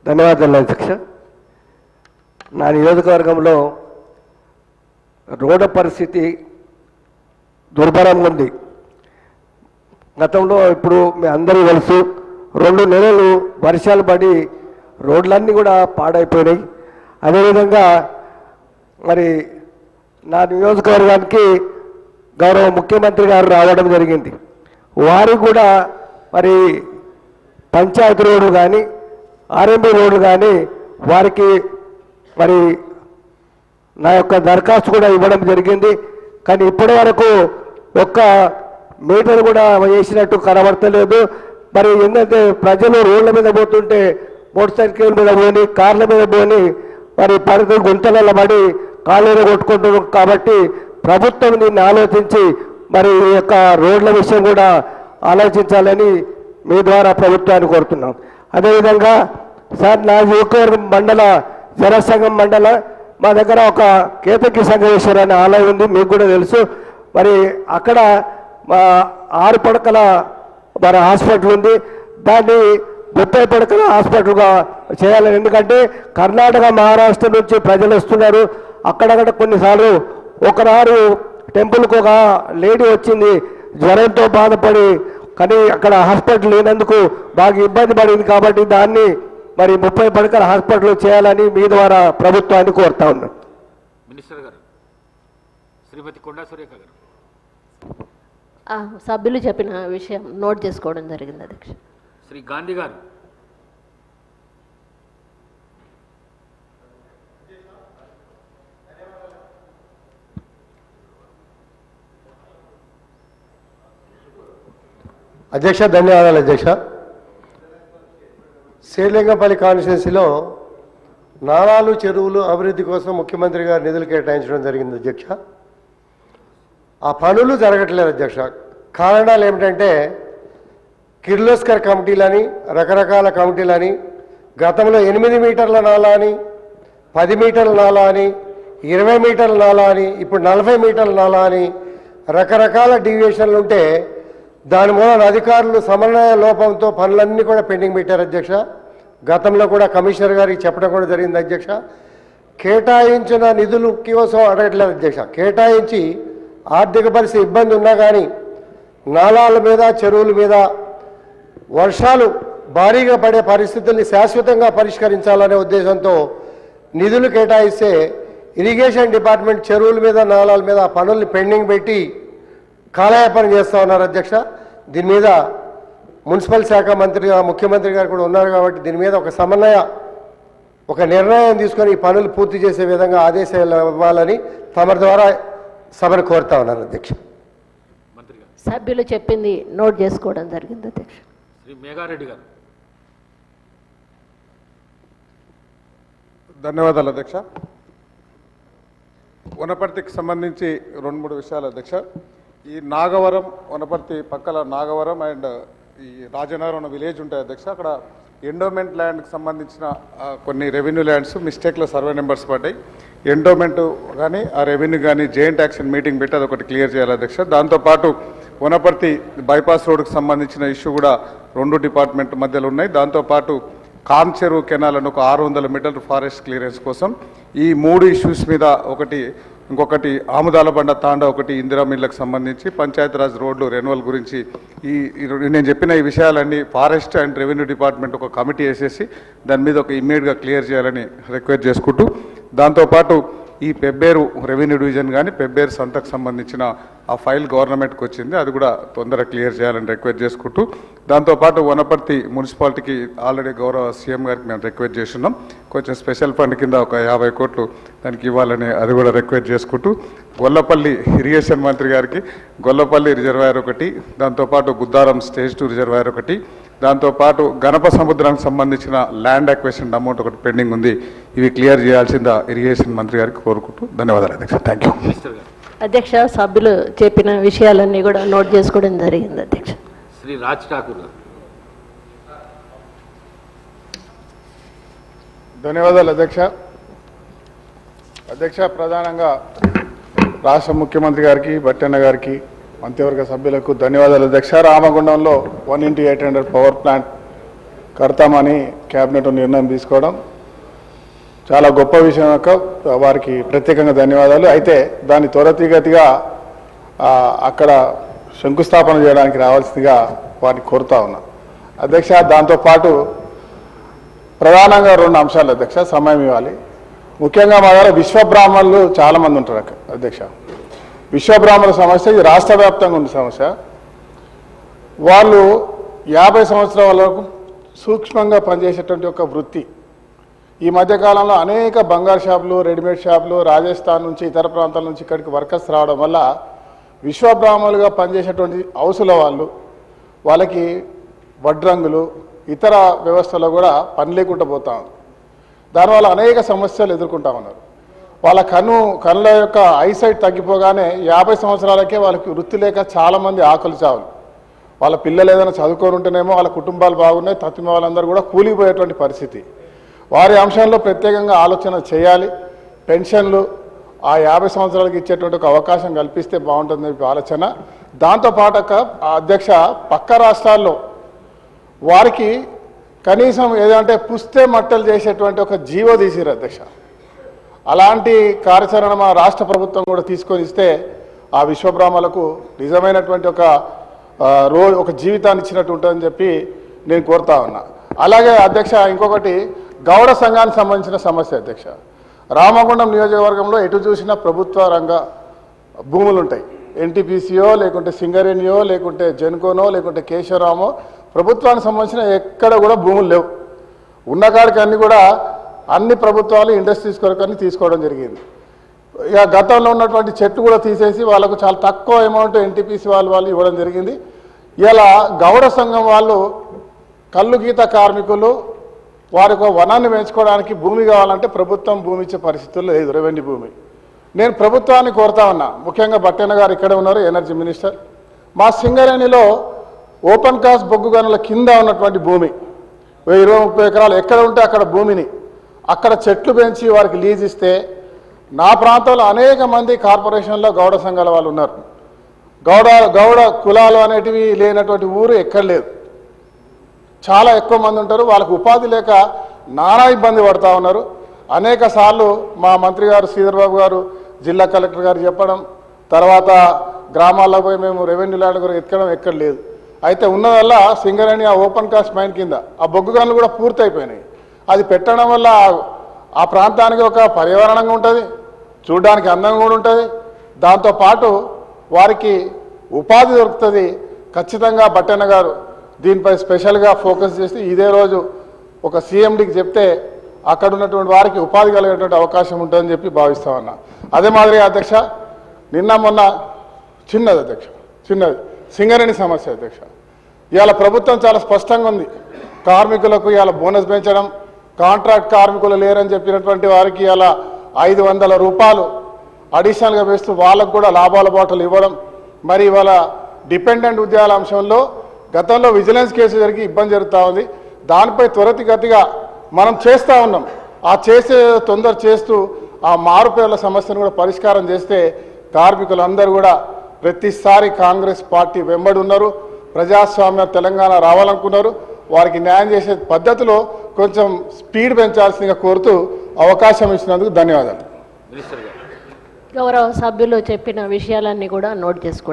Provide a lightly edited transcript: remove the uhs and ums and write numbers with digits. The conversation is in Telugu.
ధన్యవాదాలు అధ్యక్ష. నా నియోజకవర్గంలో రోడ్డు పరిస్థితి దుర్భరంగా ఉంది. గతంలో ఇప్పుడు మీ అందరూ తెలుసు 2 నెలలు వర్షాలు పడి రోడ్లన్నీ కూడా పాడైపోయినాయి. అదేవిధంగా మరి నా నియోజకవర్గానికి గౌరవ ముఖ్యమంత్రి గారు రావడం జరిగింది. వారికి కూడా మరి పంచాయతీ రోడ్డు కానీ ఆర్ఎంబీ రోడ్డు కానీ వారికి మరి నా యొక్క దరఖాస్తు కూడా ఇవ్వడం జరిగింది. కానీ ఇప్పటి వరకు ఒక్క మీటర్ కూడా వేసినట్టు కనబడతలేదు. మరి ఏంటంటే ప్రజలు రోడ్ల మీద పోతుంటే మోటార్ సైకిల్ మీద పోని కార్ల మీద పోని మరి పడితే గుంతలలో పడి కాళ్ళలో కొట్టుకుంటున్నారు. కాబట్టి ప్రభుత్వం దీన్ని ఆలోచించి మరి ఈ యొక్క రోడ్ల విషయం కూడా ఆలోచించాలని మీ ద్వారా ప్రభుత్వాన్ని కోరుతున్నాం. అదేవిధంగా సార్ నా నియోజకవర్గం మండల జనసంఘం మండల మా దగ్గర ఒక కేతకి సంగమేశ్వర అనే ఆలయం ఉంది, మీకు కూడా తెలుసు. మరి అక్కడ మా 6 పడకల మరి హాస్పిటల్ ఉంది. దాన్ని 30 పడకల హాస్పిటల్గా చేయాలని, ఎందుకంటే కర్ణాటక మహారాష్ట్ర నుంచి ప్రజలు వస్తున్నారు. అక్కడక్కడ కొన్నిసార్లు ఒకనాడు టెంపుల్కి ఒక లేడీ వచ్చింది జ్వరంతో బాధపడి, కానీ అక్కడ హాస్పిటల్ లేనందుకు బాగా ఇబ్బంది పడింది. కాబట్టి దాన్ని మరి 30 పడకల హాస్పిటల్ చేయాలని మీ ద్వారా ప్రభుత్వాన్ని కోరుతా ఉన్నాను. మినిస్టర్ గారు శ్రీమతి కొండా సురేఖ గారు. సభ్యులు చెప్పిన విషయం నోట్ చేసుకోవడం జరిగింది అధ్యక్ష. శ్రీ గాంధీ గారు. అధ్యక్ష ధన్యవాదాలు అధ్యక్ష. శ్రీలింగంపల్లి కాన్స్టిట్యున్సీలో నాలాలు చెరువులు అభివృద్ధి కోసం ముఖ్యమంత్రి గారు నిధులు కేటాయించడం జరిగింది అధ్యక్ష. ఆ పనులు జరగట్లేదు అధ్యక్ష. కారణాలు ఏమిటంటే కిర్లోస్కర్ కమిటీలని రకరకాల కమిటీలని గతంలో 8 మీటర్ల నాలా అని 10 మీటర్ల నాలా అని 20 మీటర్ల నాలా అని ఇప్పుడు 40 మీటర్ల నాలా అని రకరకాల డీవియేషన్లు ఉంటే దాని మూలన అధికారులు సమన్వయ లోపంతో పనులన్నీ కూడా పెండింగ్ పెట్టారు అధ్యక్ష. గతంలో కూడా కమిషనర్ గారికి చెప్పడం కూడా జరిగింది అధ్యక్ష. కేటాయించిన నిధులు కోసం అడగట్లేదు అధ్యక్ష. కేటాయించి ఆర్థిక పరిస్థితి ఇబ్బంది ఉన్నా కానీ నాలాల మీద చెరువుల మీద వర్షాలు భారీగా పడే పరిస్థితుల్ని శాశ్వతంగా పరిష్కరించాలనే ఉద్దేశంతో నిధులు కేటాయిస్తే ఇరిగేషన్ డిపార్ట్మెంట్ చెరువుల మీద నాలాల మీద ఆ పనుల్ని పెండింగ్ పెట్టి కాలయాపన చేస్తూ ఉన్నారు అధ్యక్ష. దీని మీద మున్సిపల్ శాఖ మంత్రిగా ముఖ్యమంత్రి గారు కూడా ఉన్నారు కాబట్టి దీని మీద ఒక నిర్ణయం తీసుకొని ఈ పనులు పూర్తి చేసే విధంగా ఆదేశాలు ఇవ్వాలని తమ ద్వారా సభను కోరుతా ఉన్నారు అధ్యక్ష. సభ్యులు చెప్పింది నోట్ చేసుకోవడం జరిగింది అధ్యక్ష. శ్రీ మేఘారెడ్డి గారు. ధన్యవాదాలు అధ్యక్ష. వనపర్తికి సంబంధించి 2-3 విషయాలు అధ్యక్ష. ఈ నాగవరం వనపర్తి పక్కల నాగవరం అండ్ ఈ రాజనగరం ఉన్న విలేజ్ ఉంటాయి అధ్యక్ష. అక్కడ ఎండోమెంట్ ల్యాండ్కి సంబంధించిన కొన్ని రెవెన్యూ ల్యాండ్స్ మిస్టేక్లో సర్వే నెంబర్స్ పడ్డాయి. ఎండోమెంట్ కానీ ఆ రెవెన్యూ కానీ జాయింట్ యాక్షన్ మీటింగ్ పెట్టి అదొకటి క్లియర్ చేయాలి అధ్యక్ష. దాంతోపాటు వనపర్తి బైపాస్ రోడ్డుకు సంబంధించిన ఇష్యూ కూడా 2 డిపార్ట్మెంట్ మధ్యలో ఉన్నాయి. దాంతోపాటు కామ్ చెరువు కెనాల్ అని ఒక 600 మీటర్ల ఫారెస్ట్ క్లియరెన్స్ కోసం ఈ 3 ఇష్యూస్ మీద ఇంకొకటి ఆముదాలబండ తాండా ఒకటి ఇందిరా మిల్లకు సంబంధించి పంచాయతీరాజ్ రోడ్లు రెన్యువల్ గురించి నేను చెప్పిన ఈ విషయాలన్నీ ఫారెస్ట్ అండ్ రెవెన్యూ డిపార్ట్మెంట్ ఒక కమిటీ వేసేసి దాని మీద ఒక ఇమ్మీడియట్గా క్లియర్ చేయాలని రిక్వెస్ట్ చేసుకుంటూ, దాంతోపాటు ఈ పెబ్బేరు రెవెన్యూ డివిజన్ కానీ పెబ్బేరు సంతకు సంబంధించిన ఆ ఫైల్ గవర్నమెంట్కి వచ్చింది, అది కూడా తొందరగా క్లియర్ చేయాలని రిక్వెస్ట్ చేసుకుంటూ, దాంతోపాటు వనపర్తి మున్సిపాలిటీకి ఆల్రెడీ గౌరవ సీఎం గారికి మేము రిక్వెస్ట్ చేస్తున్నాం, కొంచెం స్పెషల్ ఫండ్ కింద ఒక 50 కోట్లు దానికి ఇవ్వాలని అది కూడా రిక్వెస్ట్ చేసుకుంటూ, గొల్లపల్లి ఇరిగేషన్ మంత్రి గారికి గొల్లపల్లి రిజర్వాయర్ ఒకటి, దాంతోపాటు బుద్ధారం స్టేజ్ 2 రిజర్వాయర్ ఒకటి, దాంతోపాటు గణప సముద్రానికి సంబంధించిన ల్యాండ్ అక్వేషన్ అమౌంట్ ఒకటి పెండింగ్ ఉంది, ఇవి క్లియర్ చేయాల్సిందా ఇరిగేషన్ మంత్రి గారికి కోరుకుంటూ ధన్యవాదాలు అధ్యక్ష. Thank you. అధ్యక్ష, సభ్యులు చెప్పిన విషయాలన్నీ కూడా నోట్ చేసుకోవడం జరిగింది అధ్యక్ష. శ్రీ రాజ్ ఠాకూర్ గారు. ధన్యవాదాలు అధ్యక్ష. అధ్యక్ష, ప్రధానంగా రాష్ట్ర ముఖ్యమంత్రి గారికి బట్టన్న గారికి మంత్రివర్గ సభ్యులకు ధన్యవాదాలు అధ్యక్ష. రామగుండంలో 1 x 800 పవర్ ప్లాంట్ కడతామని క్యాబినెట్ నిర్ణయం తీసుకోవడం చాలా గొప్ప విషయం యొక్క వారికి ప్రత్యేకంగా ధన్యవాదాలు. అయితే దాన్ని త్వరితగతిగా అక్కడ శంకుస్థాపన చేయడానికి రావాల్సిందిగా వారిని కోరుతా ఉన్నా. అధ్యక్ష, దాంతోపాటు ప్రధానంగా 2 అంశాలు అధ్యక్ష, సమయం ఇవ్వాలి. ముఖ్యంగా మా దగ్గర విశ్వబ్రాహ్మణులు చాలామంది ఉంటారు అధ్యక్ష. విశ్వబ్రాహ్మణుల సమస్య ఇది రాష్ట్ర వ్యాప్తంగా ఉన్న సమస్య. వాళ్ళు 50 సంవత్సరాల వరకు సూక్ష్మంగా పనిచేసేటువంటి ఒక వృత్తి. ఈ మధ్యకాలంలో అనేక బంగారు షాపులు, రెడీమేడ్ షాపులు రాజస్థాన్ నుంచి ఇతర ప్రాంతాల నుంచి ఇక్కడికి వర్కర్స్ రావడం వల్ల విశ్వబ్రాహ్మణులుగా పనిచేసేటువంటి హౌసుల వాళ్ళకి వడ్రంగులు ఇతర వ్యవస్థలో కూడా పని లేకుండా పోతా ఉంది. దానివల్ల అనేక సమస్యలు ఎదుర్కొంటా ఉన్నారు. వాళ్ళ కళ్ళ యొక్క ఐసైట్ తగ్గిపోగానే 50 సంవత్సరాలకే వాళ్ళకి వృత్తి లేక చాలామంది ఆకలి చావులు. వాళ్ళ పిల్లలు ఏదైనా చదువుకొని ఉంటేనేమో వాళ్ళ కుటుంబాలు బాగున్నాయి, తప్పిన వాళ్ళందరూ కూడా కూలిపోయేటువంటి పరిస్థితి. వారి అంశంలో ప్రత్యేకంగా ఆలోచన చేయాలి. పెన్షన్లు ఆ 50 సంవత్సరాలకి ఇచ్చేటువంటి ఒక అవకాశం కల్పిస్తే బాగుంటుందని చెప్పి ఆలోచన. దాంతోపాటు అధ్యక్ష, పక్క రాష్ట్రాల్లో వారికి కనీసం ఏదంటే పుస్తే మట్టలు చేసేటువంటి ఒక జీవో తీసిరు అధ్యక్ష. అలాంటి కార్యాచరణ మా రాష్ట్ర ప్రభుత్వం కూడా తీసుకొని ఇస్తే ఆ విశ్వబ్రాహ్మణులకు నిజమైనటువంటి ఒక జీవితాన్ని ఇచ్చినట్టు ఉంటుందని చెప్పి నేను కోరుతా ఉన్నా. అలాగే అధ్యక్ష, ఇంకొకటి గౌడ సంఘానికి సంబంధించిన సమస్య అధ్యక్ష. రామగుండం నియోజకవర్గంలో ఎటు చూసినా ప్రభుత్వ రంగ భూములు ఉంటాయి. ఎన్టీపీసీయో లేకుంటే సింగరేణియో లేకుంటే జెన్కోనో లేకుంటే కేశవరామో ప్రభుత్వానికి సంబంధించిన ఎక్కడ కూడా భూములు లేవు. ఉన్నకాడికి అన్నీ కూడా అన్ని ప్రభుత్వాలు ఇండస్ట్రీస్ కొరకు తీసుకోవడం జరిగింది. ఇక గతంలో ఉన్నటువంటి చెట్లు కూడా తీసేసి వాళ్ళకు చాలా తక్కువ అమౌంట్ ఎన్టీపీసీ వాళ్ళు ఇవ్వడం జరిగింది. ఇలా గౌడ సంఘం వాళ్ళు కల్లు గీత కార్మికులు వారికి వనాన్ని పెంచుకోవడానికి భూమి కావాలంటే ప్రభుత్వం భూమి ఇచ్చే పరిస్థితుల్లో లేదు, రెవెన్యూ భూమి. నేను ప్రభుత్వాన్ని కోరుతా ఉన్నా, ముఖ్యంగా బట్టన్న గారు ఇక్కడే ఉన్నారు, ఎనర్జీ మినిస్టర్. మా సింగరేణిలో ఓపెన్ కాస్ట్ బొగ్గు గనుల కింద ఉన్నటువంటి భూమి 20-30 ఎకరాలు ఎక్కడ ఉంటే అక్కడ భూమిని అక్కడ చెట్లు పెంచి వారికి లీజ్ ఇస్తే, నా ప్రాంతంలో అనేక మంది కార్పొరేషన్లో గౌడ సంఘాల వాళ్ళు ఉన్నారు. గౌడ కులాలు అనేటివి లేనటువంటి ఊరు ఎక్కడ లేదు. చాలా ఎక్కువ మంది ఉంటారు. వాళ్ళకు ఉపాధి లేక నానా ఇబ్బంది పడుతూ ఉన్నారు. అనేక సార్లు మా మంత్రి గారు శ్రీధర్ బాబు గారు, జిల్లా కలెక్టర్ గారు చెప్పడం, తర్వాత గ్రామాల్లో పోయి మేము రెవెన్యూ ల్యాండ్ కూడా ఎక్కడం ఎక్కడ లేదు. అయితే ఉన్నదల్లా సింగరేణి ఆ ఓపెన్ కాస్ట్ మైన్ కింద ఆ బొగ్గు గనులు కూడా పూర్తయిపోయినాయి. అది పెట్టడం వల్ల ఆ ప్రాంతానికి ఒక పర్యావరణంగా ఉంటుంది, చూడడానికి అందంగా కూడా ఉంటుంది. దాంతోపాటు వారికి ఉపాధి దొరుకుతుంది. ఖచ్చితంగా బట్టన్న గారు దీనిపై స్పెషల్గా ఫోకస్ చేసి ఇదే రోజు ఒక సీఎండీకి చెప్తే అక్కడ ఉన్నటువంటి వారికి ఉపాధి కలిగేటువంటి అవకాశం ఉంటుందని చెప్పి భావిస్తా ఉన్నా. అదే మాదిరిగా అధ్యక్ష, నిన్న మొన్న చిన్నది సింగరేణి సమస్య అధ్యక్ష. ఇవాళ ప్రభుత్వం చాలా స్పష్టంగా ఉంది. కార్మికులకు ఇవాళ బోనస్ పెంచడం, కాంట్రాక్ట్ కార్మికులు లేరని చెప్పినటువంటి వారికి ఇలా 500 రూపాయలు అడిషనల్గా వేస్తూ వాళ్ళకు కూడా లాభాల బాటలు ఇవ్వడం. మరి ఇవాళ డిపెండెంట్ ఉద్యోగాల అంశంలో గతంలో విజిలెన్స్ కేసు జరిగి ఇబ్బంది జరుగుతూ ఉంది. దానిపై త్వరితగతిగా మనం చేస్తూ ఉన్నాం. ఆ తొందర చేస్తూ ఆ మారుపేర్ల సమస్యను కూడా పరిష్కారం చేస్తే కార్మికులందరూ కూడా ప్రతిసారి కాంగ్రెస్ పార్టీ వెంబడి ఉన్నారు. ప్రజాస్వామ్య తెలంగాణ రావాలనుకున్నారు. వారికి న్యాయం చేసే పద్ధతిలో కొంచెం స్పీడ్ పెంచాల్సిందిగా కోరుతూ అవకాశం ఇచ్చినందుకు ధన్యవాదాలు. మినిస్టర్ గారు. గౌరవ సభ్యులు చెప్పిన విషయాలన్నీ కూడా నోట్ చేసుకోండి.